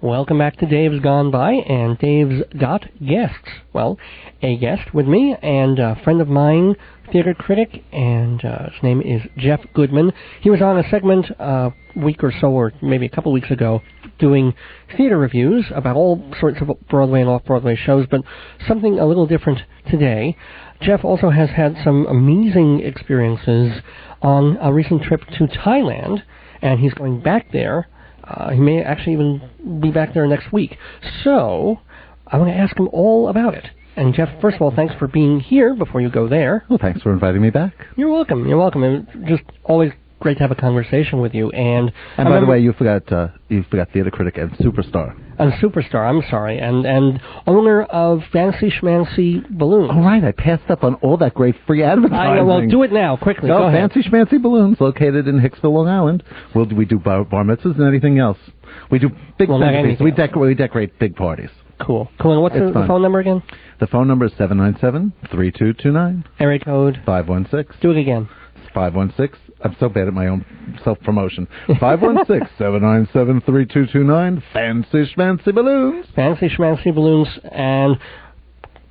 Welcome back to Dave's Gone By, and Dave's got guests. Well, a guest with me, and a friend of mine, theater critic, and his name is Jeff Goodman. He was on a segment a week or so, or maybe a couple weeks ago, doing theater reviews about all sorts of Broadway and off-Broadway shows, but something a little different today. Jeff also has had some amazing experiences on a recent trip to Thailand, and he's going back there. He may actually even be back there next week. So, I want to ask him all about it. And Jeff, first of all, thanks for being here before you go there. Well, thanks for inviting me back. You're welcome. You're welcome. It's just always great to have a conversation with you. And by the way, you forgot theater critic and superstar. And superstar, I'm sorry. And owner of Fancy Schmancy Balloons. All right, I passed up on all that great free advertising. I know, well, do it now, quickly. No, go ahead. Fancy Schmancy Balloons, located in Hicksville, Long Island. We do bar mitzvahs and anything else. We do big things. We decorate big parties. Cool. And what's the phone number again? The phone number is 797-3229. Area code? 516. Do it again. 516. I'm so bad at my own self-promotion. 516-797-3229. Fancy Schmancy Balloons. Fancy Schmancy Balloons and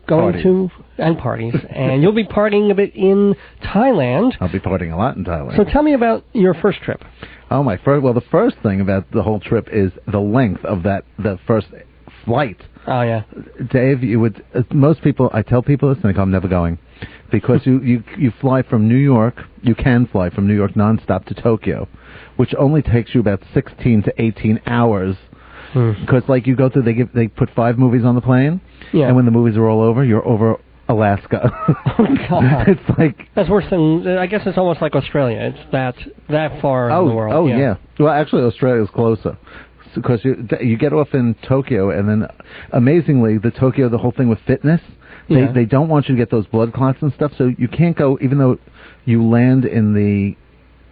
parties. Parties. And you'll be partying a bit in Thailand. I'll be partying a lot in Thailand. So tell me about your first trip. Oh, the first thing about the whole trip is the length of the first flight. Oh, yeah. Dave, most people, I tell people this, and they go, I'm never going. Because you fly from New York, you can fly from New York nonstop to Tokyo, which only takes you about 16 to 18 hours. Because, you go through, they put 5 movies on the plane, and when the movies are all over, you're over Alaska. Oh, God. It's like... That's worse than... I guess it's almost like Australia. It's that far in the world. Oh, yeah. Well, actually, Australia's closer. Because you get off in Tokyo, and then, amazingly, the whole thing with fitness, they don't want you to get those blood clots and stuff, so you can't go, even though you land in the...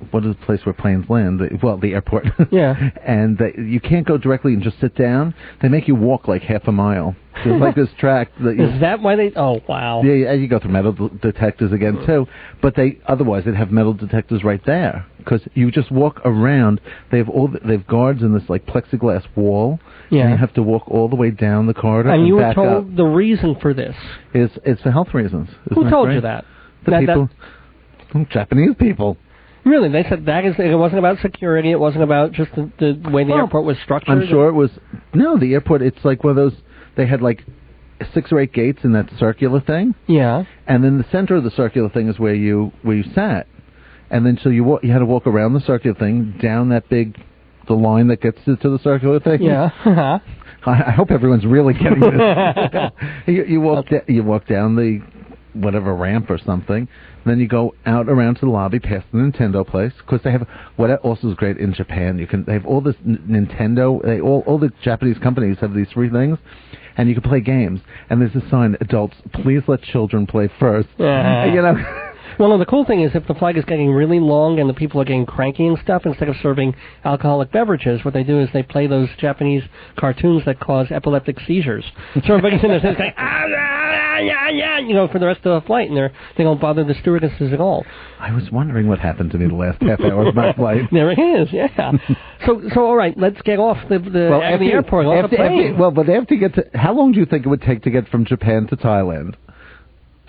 What is the place where planes land? The airport. Yeah. And you can't go directly and just sit down. They make you walk like half a mile. There's like this track. Is that why they... Oh, wow. Yeah, you go through metal detectors again, too. But otherwise, they'd have metal detectors right there. Because you just walk around. They have guards in this, plexiglass wall. Yeah. And you have to walk all the way down the corridor and you were back told up. The reason for this? It's for health reasons. Who told you that? Japanese people. Really? They said it wasn't about security, it wasn't about just the way the airport was structured? I'm sure it was... No, the airport, it's like one of those... They had 6 or 8 gates in that circular thing. Yeah. And then the center of the circular thing is where you sat. And then so you had to walk around the circular thing, down the line that gets to the circular thing. Yeah. I hope everyone's really getting this. You walk down the... whatever ramp or something, then you go out around to the lobby past the Nintendo place, because they have what also is great in Japan. They have all this Nintendo. All the Japanese companies have these free things, and you can play games. And there's a sign: adults, please let children play first. Well, no, the cool thing is if the flight is getting really long and the people are getting cranky and stuff, instead of serving alcoholic beverages, what they do is they play those Japanese cartoons that cause epileptic seizures. So everybody's in there saying, for the rest of the flight, and they don't bother the stewardesses at all. I was wondering what happened to me the last half hour of my flight. There it is, yeah. So all right, let's get off the airport, off the plane. But they have to get to... How long do you think it would take to get from Japan to Thailand?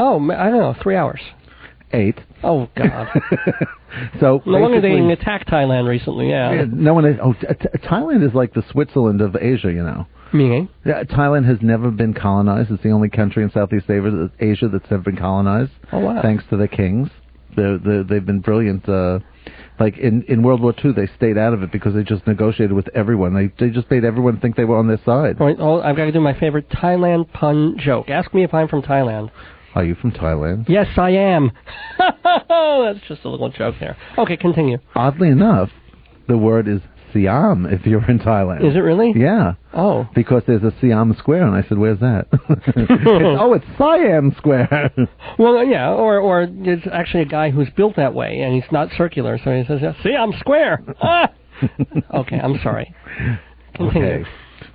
Oh, I don't know, 3 hours. 8. Oh, God. So no wonder they attacked Thailand recently, yeah. Thailand is like the Switzerland of Asia, Meaning? Yeah, Thailand has never been colonized. It's the only country in Southeast Asia that's never been colonized. Oh, wow. Thanks to the kings. They've been brilliant. In World War II, they stayed out of it because they just negotiated with everyone. They just made everyone think they were on their side. Right, I've got to do my favorite Thailand pun joke. Ask me if I'm from Thailand. Are you from Thailand? Yes, I am. That's just a little joke there. Okay, continue. Oddly enough, the word is Siam if you're in Thailand. Is it really? Yeah. Oh. Because there's a Siam Square, and I said, where's that? It's Siam Square. Well, yeah, or it's actually a guy who's built that way, and he's not circular, so he says, Siam Square. Okay, I'm sorry. Continue. Okay.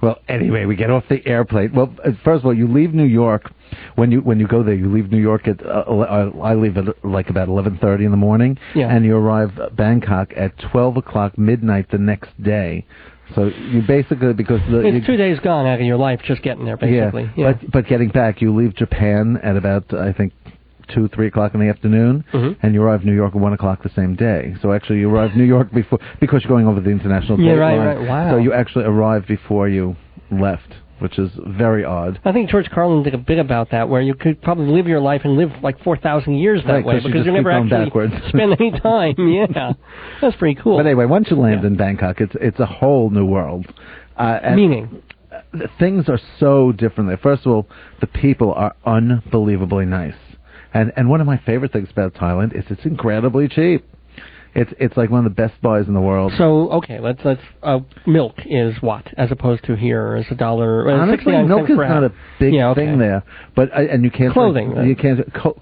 Well, anyway, we get off the airplane. Well, first of all, you leave New York. When you go there, you leave New York at I leave at about 11:30 in the morning, and you arrive Bangkok at 12 o'clock midnight the next day. So you basically, because it's 2 days gone out of your life just getting there, basically. Yeah. But getting back, you leave Japan at about, I think, 2, 3 o'clock in the afternoon, and you arrive in New York at 1 o'clock the same day. So actually, you arrive in New York before, because you're going over the international date line. Right. Wow. So you actually arrived before you left, which is very odd. I think George Carlin did a bit about that, where you could probably live your life and live like 4,000 years that way, because you never actually spend any time. Yeah, that's pretty cool. But anyway, once you land in Bangkok, it's a whole new world. Meaning? Things are so different there. First of all, the people are unbelievably nice. And one of my favorite things about Thailand is it's incredibly cheap. It's like one of the best buys in the world. So okay, let's milk is what as opposed to here is $1. Honestly, milk is not a big thing there. But and you can't clothing.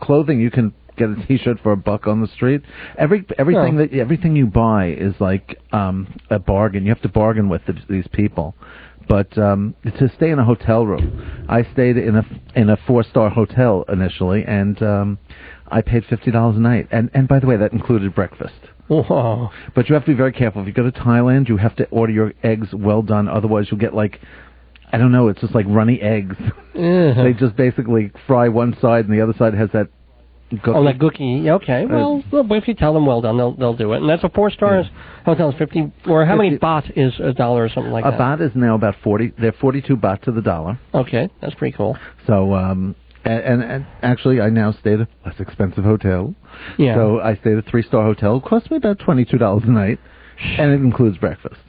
Clothing. You can get a T-shirt for $1 on the street. Everything you buy is like a bargain. You have to bargain with these people. But to stay in a hotel room, I stayed in a 4-star hotel initially, and I paid $50 a night. And by the way, that included breakfast. Whoa. But you have to be very careful. If you go to Thailand, you have to order your eggs well done. Otherwise, you'll get I don't know, it's just like runny eggs. They just basically fry one side, and the other side has that gookie. Oh, that gookie. Okay. Well, if you tell them well done, they'll do it. And that's a 4-star hotel. Is 50, or how many baht is $1 or something like that? A baht is now about 40. They're 42 baht to the dollar. Okay, that's pretty cool. So, and actually, I now stay at a less expensive hotel. Yeah. So I stayed at a 3-star hotel. It cost me about $22 a night, and it includes breakfast.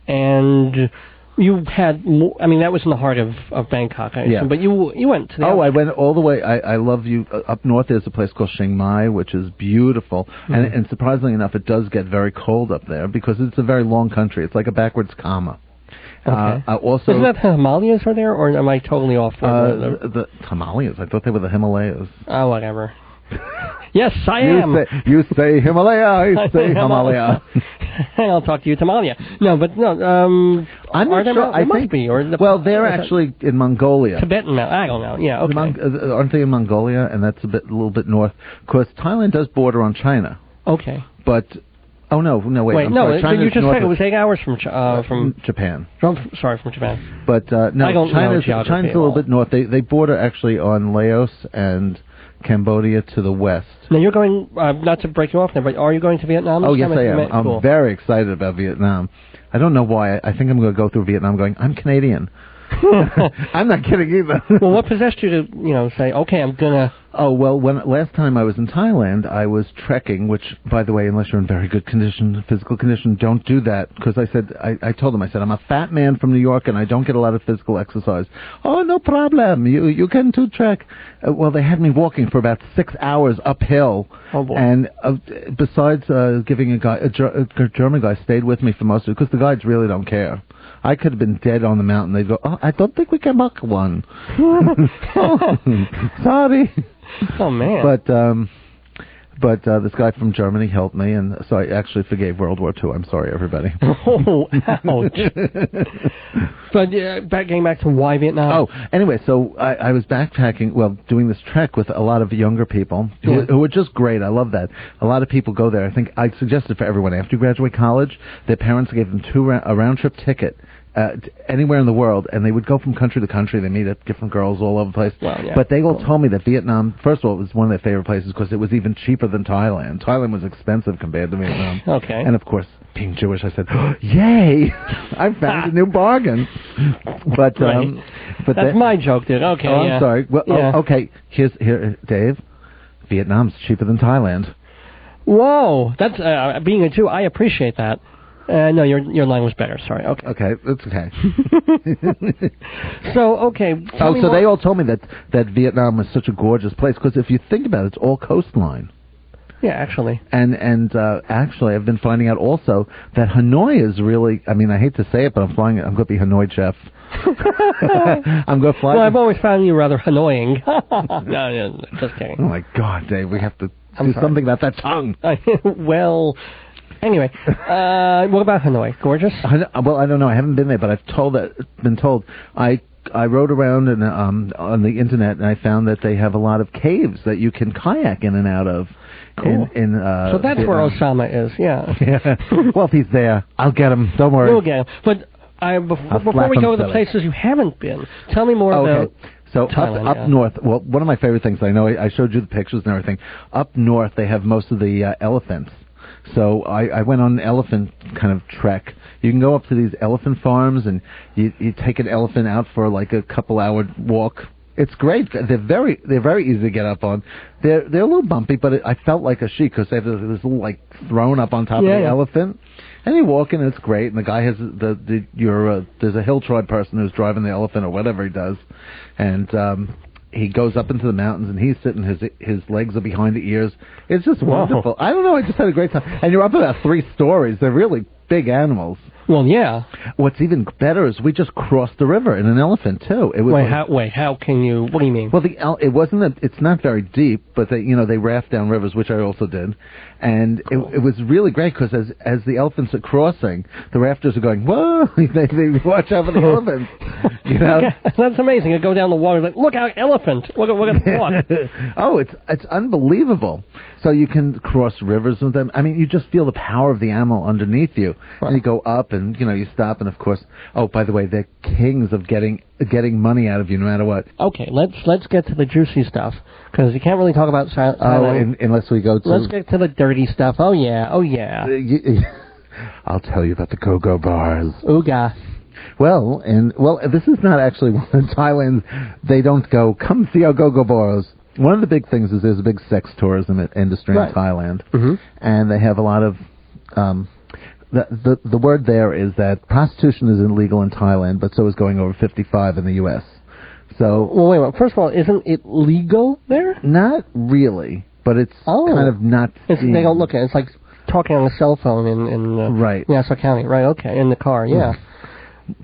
And you had, that was in the heart of Bangkok, I assume, but you went to the I went all the way. I love you. Up north, there's a place called Chiang Mai, which is beautiful. And surprisingly enough, it does get very cold up there because it's a very long country. It's like a backwards comma. Okay. Also, isn't that the Himalayas are there, or am I totally off? The Himalayas. I thought they were the Himalayas. Oh, whatever. Yes, I am. You say Himalaya, I say Himalaya. I'll talk to you, Himalaya. No, but no. I'm not sure. I think be. Or they're actually in Mongolia. Tibetan. I don't know. Yeah, okay. Aren't they in Mongolia? And that's a little bit north. Of course, Thailand does border on China. Okay. But wait. But you just said it was 8 hours from Japan. Sorry, from Japan. But no, China's a little bit north. They border actually on Laos and Cambodia to the west. Now you're going, not to break you off there, but are you going to Vietnam? Oh, yes, I am. Cool. I'm very excited about Vietnam. I don't know why. I think I'm going to go through Vietnam going, I'm Canadian. I'm not kidding either. Well, what possessed you to, say, okay, I'm going to... Oh, well, last time I was in Thailand, I was trekking, which, by the way, unless you're in very good condition, physical condition, don't do that. Because I told them, I'm a fat man from New York and I don't get a lot of physical exercise. Oh, no problem. You can do trek. Well, they had me walking for about 6 hours uphill. Oh, boy. And besides giving a German guy stayed with me for most of it, because the guides really don't care. I could have been dead on the mountain. They'd go, oh, I don't think we can make one. Sorry. Oh, man. But this guy from Germany helped me, and so I actually forgave World War II. I'm sorry, everybody. Oh, ouch. But getting back to why Vietnam. Oh, anyway, so I was backpacking, doing this trek with a lot of younger people who were just great. I love that. A lot of people go there. I think I suggested for everyone, after you graduate college, their parents gave them a round-trip ticket anywhere in the world, and they would go from country to country. They meet up different girls all over the place. Well, yeah. But they all told me that Vietnam, first of all, it was one of their favorite places because it was even cheaper than Thailand. Thailand was expensive compared to Vietnam. Okay. And of course, being Jewish, I said, oh, yay! I found a new bargain. But that's my joke, dude. Okay. Oh, I'm sorry. Well, okay. Here, Dave. Vietnam's cheaper than Thailand. Whoa! That's being a Jew. I appreciate that. No, your line was better. Sorry. Okay. Okay, that's okay. So, okay. So they all told me that Vietnam was such a gorgeous place because if you think about it, it's all coastline. Yeah, actually. And actually, I've been finding out also that Hanoi is really. I mean, I hate to say it, but I'm going to be Hanoi chef. I'm going to fly. Well, I've always found you rather annoying. No, just kidding. Oh my God, Dave, we have to do something about that tongue. Well. Anyway, what about Hanoi? Gorgeous? Well, I don't know. I haven't been there, but I've been told. I rode around on the internet, and I found that they have a lot of caves that you can kayak in and out of. Cool. So that's Vietnam. where Osama is, yeah. Well, if he's there, I'll get him. Don't worry. We'll get him. But Before we go to the places you haven't been, tell me more about So Thailand, up north, well, one of my favorite things, I know I showed you the pictures and everything. Up north, they have most of the elephants. So I went on an elephant kind of trek. You can go up to these elephant farms, and you take an elephant out for like a couple-hour walk. It's great. They're very easy to get up on. They're a little bumpy, but I felt like a sheep because they have this little like throne up on top of the elephant. And you walk in, and it's great. And the guy has there's a hill tribe person who's driving the elephant or whatever he does, and he goes up into the mountains, and he's sitting. His legs are behind the ears. It's just wonderful. I don't know. I just had a great time. And you're up about 3 stories. They're really big animals. Well, yeah. What's even better is we just crossed the river in an elephant too. It was how can you? What do you mean? Well, it wasn't. It's not very deep, but they raft down rivers, which I also did, and it was really great because as the elephants are crossing, the rafters are going whoa. they watch out for the elephants. Yeah, that's amazing. You go down the water, like look out, elephant! Look at the water. Oh, it's unbelievable. So you can cross rivers with them. I mean, you just feel the power of the animal underneath you, and you go up, and you stop, and of course, oh, by the way, they're kings of getting money out of you no matter what. Okay, let's get to the juicy stuff because you can't really talk about Thailand unless we go to. Let's get to the dirty stuff. Oh yeah. I'll tell you about the go-go bars. Ooga. Well, this is not actually one in Thailand. They don't go, come see our go-go bars. One of the big things is there's a big sex tourism industry in Thailand, and they have a lot of. The word there is that prostitution is illegal in Thailand, but so is going over 55 in the U.S. So, well, wait a minute. First of all, isn't it legal there? Not really, but it's kind of not. They don't look at it. It's like talking on a cell phone in Nassau County, right? Okay, in the car, yeah.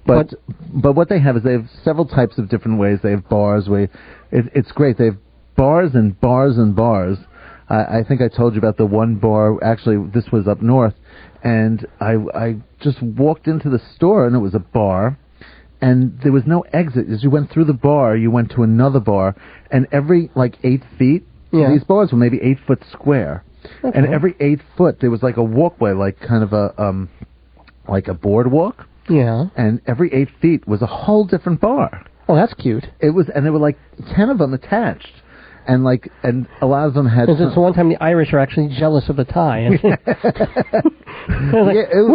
But what they have is they have several types of different ways. They have bars where it's great. They have bars and bars and bars. I think I told you about the one bar. Actually, this was up north, and I just walked into the store, and it was a bar, and there was no exit. As you went through the bar, you went to another bar, and every 8 feet, these bars were maybe 8 foot square, and every 8 foot there was like a walkway, like kind of a boardwalk. Yeah. And every 8 feet was a whole different bar. Oh, that's cute. It was, and there were like 10 of them attached. And a lot of them had. It's one time the Irish are actually jealous of the Thai. We're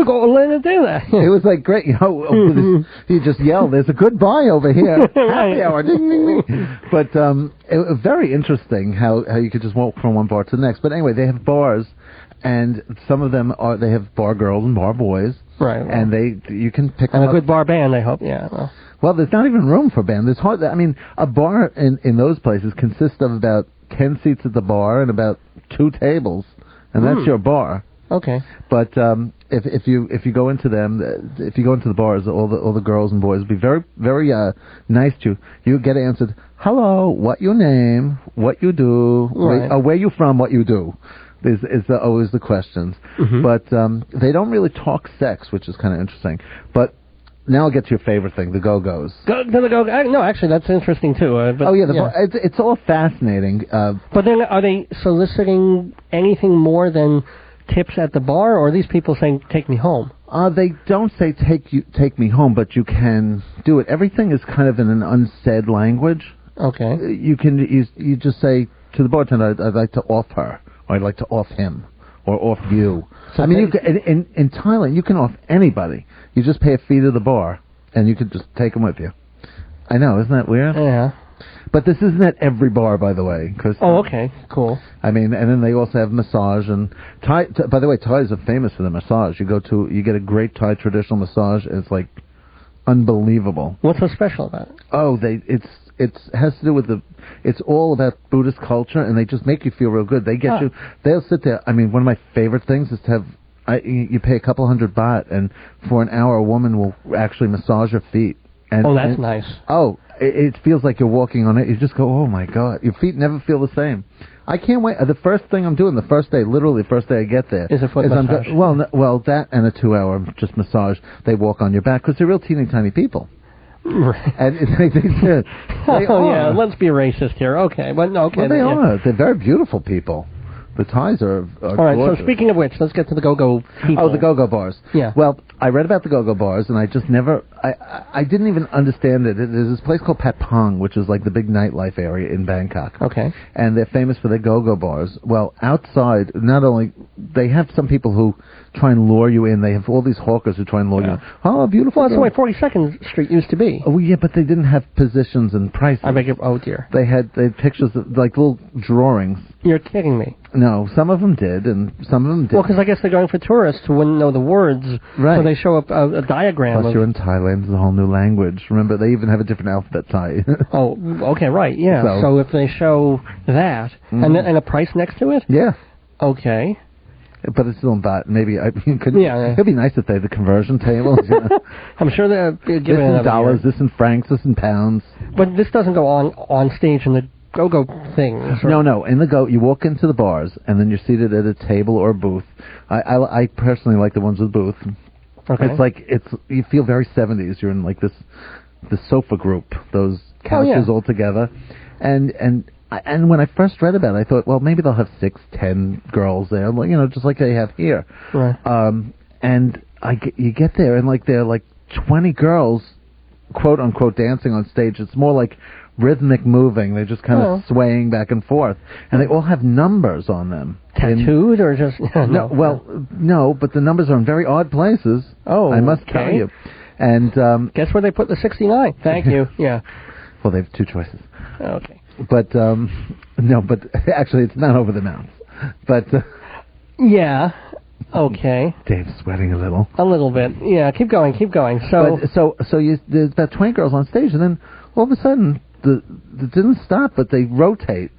going to learn to do that. It was like great, you just yell, "There's a good buy over here, happy hour!" Ding, ding, ding. But it was very interesting how you could just walk from one bar to the next. But anyway, they have bars, and some of them they have bar girls and bar boys. Right. And you can pick and them a good bar band, I hope. Yeah. Well, there's not even room for band. A bar in those places consists of about 10 seats at the bar and about 2 tables, and that's your bar. Okay. But if you go into the bars, all the girls and boys will be very very nice to you. You get answered, "Hello, what your name, what you do, where you from, what you do." Is always the questions. But they don't really talk sex, which is kind of interesting. But now I'll get to your favorite thing, the go-go's. No, actually, that's interesting, too. It's all fascinating. But then are they soliciting anything more than tips at the bar, or are these people saying, take me home? They don't say, take me home, but you can do it. Everything is kind of in an unsaid language. Okay. You just say to the bartender, I'd like to off her, or I'd like to off him, or off you. So in Thailand, you can off anybody. You just pay a fee to the bar, and you can just take them with you. I know, isn't that weird? Yeah. But this isn't at every bar, by the way. Okay, cool. I mean, and then they also have massage. And Thai, by the way, Thais are famous for the massage. You get a great Thai traditional massage, and it's like unbelievable. What's so special about it? Oh, it has to do with it's all about Buddhist culture, and they just make you feel real good. They get you. They'll sit there. I mean, one of my favorite things is to have. You pay a couple $100 baht, and for an hour, a woman will actually massage your feet. That's nice. Oh, it feels like you're walking on it. You just go, oh my God, your feet never feel the same. I can't wait. The first thing I'm doing, literally the first day I get there, is a foot massage. Well, that and a 2-hour just massage. They walk on your back because they're real teeny tiny people. Right. And yeah, let's be racist here. Okay, but no, okay. Well, they are. They're very beautiful people. The Thais are all right, gorgeous. so speaking of which, let's get to the go-go people. Oh, the go-go bars. Yeah. Well, I read about the go-go bars, and I just never... I didn't even understand it. There's this place called Pat Pong, which is like the big nightlife area in Bangkok. Okay. And they're famous for their go-go bars. Well, outside, not only... They have some people who try and lure you in. They have all these hawkers who try and lure you in. Oh, beautiful. Well, that's the way 42nd Street used to be. Oh, yeah, but they didn't have positions and prices. I beg your... Oh, dear. They had pictures of, like, little drawings. You're kidding me. No, some of them did, and some of them didn't. Well, because I guess they're going for tourists who wouldn't know the words, right. So they show up a diagram. Plus, you're in Thailand, it's a whole new language. Remember, they even have a different alphabet Thai. Oh, okay, right, yeah. So if they show that, and a price next to it? Yeah. Okay. But it's still in baht. Maybe it'd be nice if they had the conversion tables. You know? I'm sure they're giving this it in dollars, this in francs, this in pounds. But this doesn't go on stage in the go-go thing. No. In the you walk into the bars, and then you're seated at a table or a booth. I personally like the ones with booth. Okay. It's like you feel very 70s. You're in like this sofa group, those couches all together, and when I first read about it, I thought, well, maybe they'll have 6, 10 girls there, just like they have here. Right. And you get there, and like there are like 20 girls, quote unquote, dancing on stage. It's more like rhythmic moving. They're just kind of swaying back and forth, and they all have numbers on them. Tattooed or just no? Well, no, but the numbers are in very odd places. Oh, I must tell you. And guess where they put the 69? Thank you. Yeah. Well, they have 2 choices. Okay. But no, but actually, it's not over the mounts. But yeah. Okay. Dave's sweating a little. A little bit. Yeah. Keep going. So there's about 20 girls on stage, and then all of a sudden it didn't stop, but they rotate,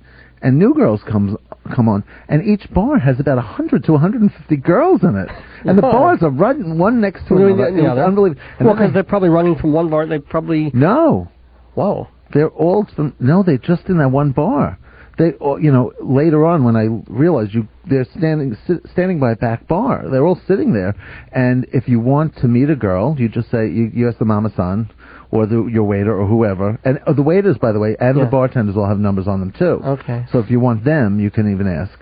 and new girls come on, and each bar has about 100 to 150 girls in it, and the bars are running one next to another. Yeah, it's unbelievable. Well, because they're probably running from one bar. They probably Whoa. They're all they're just in that one bar. They, later on when I realized they're standing by a back bar. They're all sitting there, and if you want to meet a girl, you just say you ask the mama-san or your waiter or whoever, and the waiters, by the way, and the bartenders all have numbers on them too. Okay. So if you want them, you can even ask.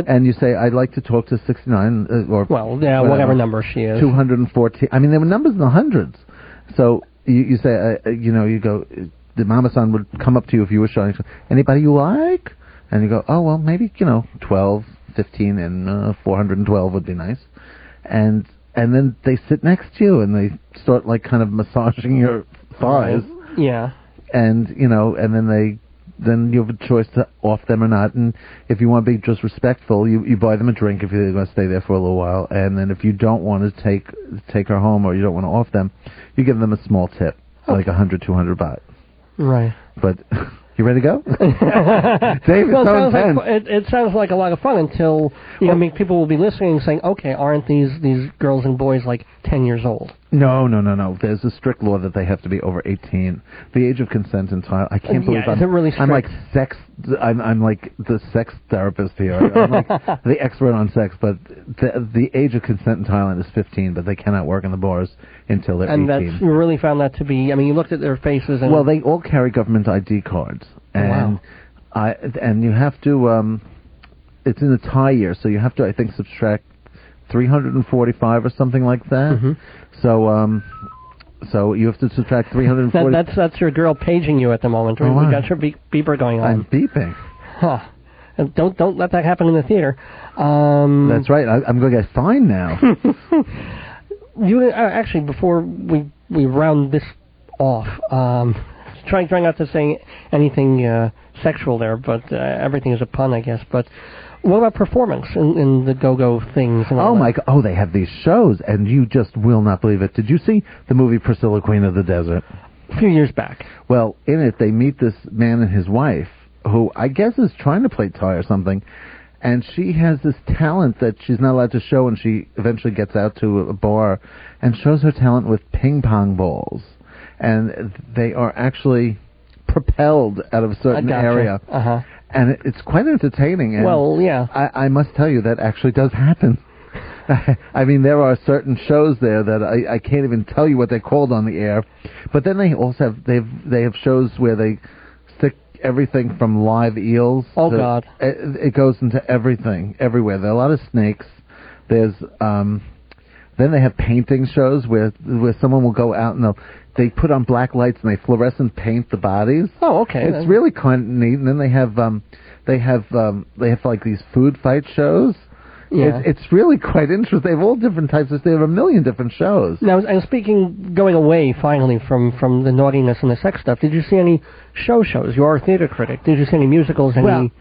And you say, I'd like to talk to 69 or whatever number she is. 214. I mean, there were numbers in the hundreds. So you say, you go. The mama-san would come up to you if you were showing anybody you like, and you go, oh well, maybe 12, 15, and 412 would be nice, and then they sit next to you and they start like kind of massaging your thighs, and then you have a choice to off them or not, and if you want to be just respectful, you buy them a drink if they're going to stay there for a little while, and then if you don't want to take her home or you don't want to off them, you give them a small tip, like 100, 200 baht. Right. But you ready to go? Dave, it's so intense. It sounds like a lot of fun until people will be listening and saying, okay, aren't these girls and boys like 10 years old? No. There's a strict law that they have to be over 18. The age of consent in Thailand. I can't believe is it really strict? I'm like I'm like the sex therapist here. I'm like the expert on sex, but the age of consent in Thailand is 15, but they cannot work in the bars until they're 18. And you really found that to be, you looked at their faces and... Well, they all carry government ID cards. And and you have to, it's in the Thai year, so you have to, I think, subtract 345 or something like that. Mm-hmm. So you have to subtract 340. That's your girl paging you at the moment. We got your beeper going on. I'm beeping. Huh. Don't let that happen in the theater. That's right. I'm going to get fined now. You actually, before we round this off, trying not to say anything sexual there, but everything is a pun, I guess. But what about performance in the go-go things? And oh, my God. Oh, they have these shows, and you just will not believe it. Did you see the movie Priscilla, Queen of the Desert? A few years back. Well, in it, they meet this man and his wife, who I guess is trying to play Thai or something, and she has this talent that she's not allowed to show, and she eventually gets out to a bar and shows her talent with ping pong balls. And they are actually propelled out of a certain area. Uh-huh. And it's quite entertaining. And well, yeah. I must tell you that actually does happen. I mean, there are certain shows there that I can't even tell you what they're called on the air. But then they also have they have shows where they stick everything from live eels. Oh, God. It goes into everything, everywhere. There are a lot of snakes. There's then they have painting shows where someone will go out and they put on black lights and they fluorescent paint the bodies. Oh, okay. It's really kind of neat. And then they have like these food fight shows. Yeah. It's really quite interesting. They have all different types of. They have a million different shows. Now, and speaking, going away finally from the naughtiness and the sex stuff, did you see any shows? You are a theater critic. Did you see any musicals? Well,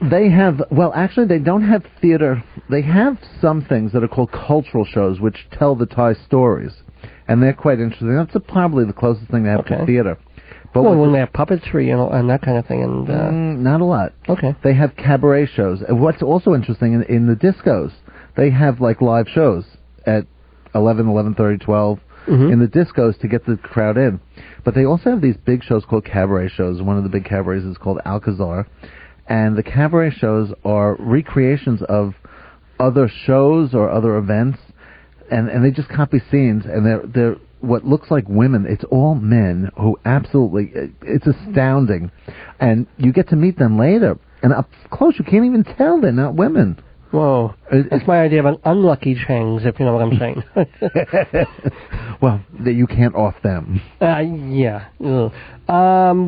actually, they don't have theater. They have some things that are called cultural shows, which tell the Thai stories, and they're quite interesting. That's probably the closest thing they have to theater. But when they have puppetry and that kind of thing, and not a lot. Okay. They have cabaret shows. What's also interesting in the discos, they have like live shows at 11, 11:30, 12 in the discos to get the crowd in. But they also have these big shows called cabaret shows. One of the big cabarets is called Alcazar, and the cabaret shows are recreations of other shows or other events, and they just copy scenes, and they're what looks like women. It's all men who absolutely, it's astounding. And you get to meet them later. And up close, you can't even tell they're not women. Whoa. That's my idea of an unlucky changs, if you know what I'm saying. Well, you can't off them. Yeah.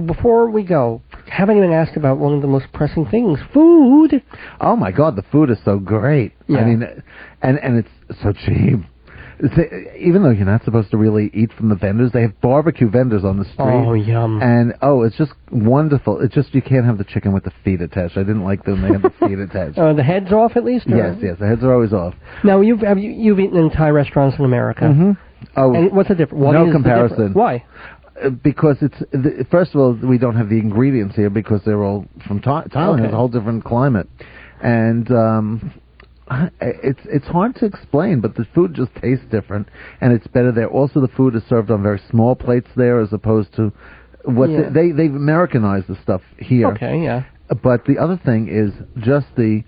Before we go, haven't even asked about one of the most pressing things, food. Oh, my God, the food is so great. Yeah. I mean, and it's so cheap. Even though you're not supposed to really eat from the vendors, they have barbecue vendors on the street. Oh, yum. And, it's just wonderful. It's just you can't have the chicken with the feet attached. I didn't like them. They have the feet attached. The heads off, at least? Or? Yes, the heads are always off. Now, you've eaten in Thai restaurants in America. Mm-hmm. Oh, and what's the difference? No comparison. Why? Because first of all, we don't have the ingredients here because they're all from Thailand. Has a whole different climate. And... it's hard to explain, but the food just tastes different, and it's better there. Also, the food is served on very small plates there, as opposed to what they've Americanized the stuff here. Okay, yeah. But the other thing is just the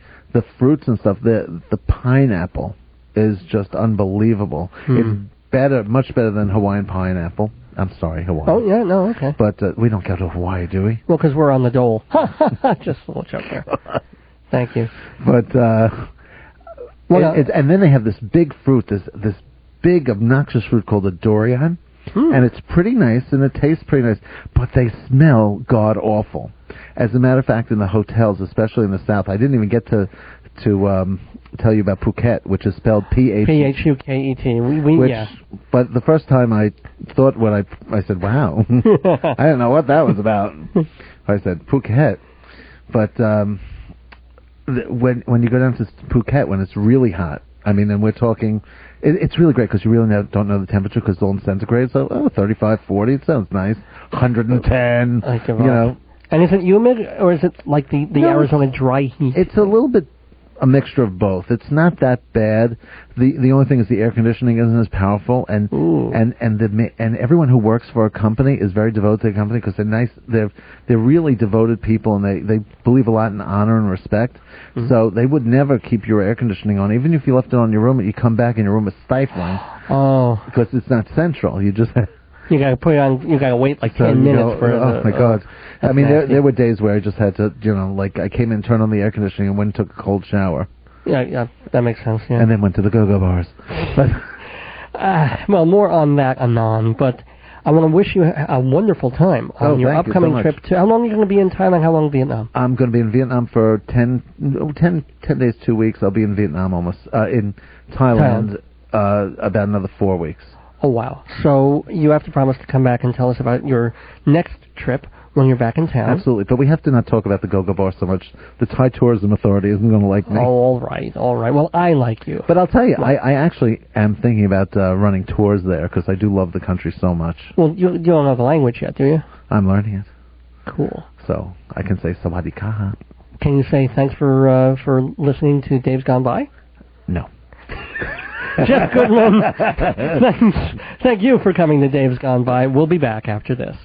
fruits and stuff. The pineapple is just unbelievul. It's better, much better than Hawaiian pineapple. I'm sorry, Hawaii. Oh, yeah, no, okay. But we don't go to Hawaii, do we? Well, because we're on the dole. Just a little joke there. Thank you. But and then they have this big fruit, this big obnoxious fruit called a durian, and it's pretty nice and it tastes pretty nice, but they smell god awful. As a matter of fact, in the hotels, especially in the South, I didn't even get to tell you about Phuket, which is spelled Phukket. But the first time I thought when I said, "Wow," I didn't know what that was about. I said Phuket, but. When you go down to Phuket when it's really hot, I mean, and we're talking, it's really great because you really don't know the temperature because it's all in centigrade. So 35, 40, it sounds nice. 110, you know. And is it humid or is it like the Arizona dry heat? It's a little bit a mixture of both. It's not that bad. The only thing is the air conditioning isn't as powerful, and everyone who works for a company is very devoted to the company because they're nice. They're really devoted people, and they believe a lot in honor and respect. Mm-hmm. So they would never keep your air conditioning on, even if you left it on your room. You come back and your room is stifling. Oh, because it's not central. You just you gotta put it on. You gotta wait like 10 minutes for. Oh my God! I mean, there were days where I just had to, like I came in, turned on the air conditioning, and went and took a cold shower. Yeah, that makes sense. Yeah. And then went to the go-go bars. Well, more on that anon. But I want to wish you a wonderful time on your upcoming trip to. How long are you going to be in Thailand? How long Vietnam? I'm going to be in Vietnam for 10 days, 2 weeks. I'll be in Vietnam almost. In Thailand. About another 4 weeks. Oh, wow. So you have to promise to come back and tell us about your next trip when you're back in town. Absolutely. But we have to not talk about the go-go bar so much. The Thai Tourism Authority isn't going to like me. Oh, all right. Well, I like you. But I'll tell you, I actually am thinking about running tours there because I do love the country so much. Well, you don't know the language yet, do you? I'm learning it. Cool. So I can say Sawadee Ka. Can you say thanks for listening to Dave's Gone By? No. Jeff Goodman, thank you for coming to Dave's Gone By. We'll be back after this.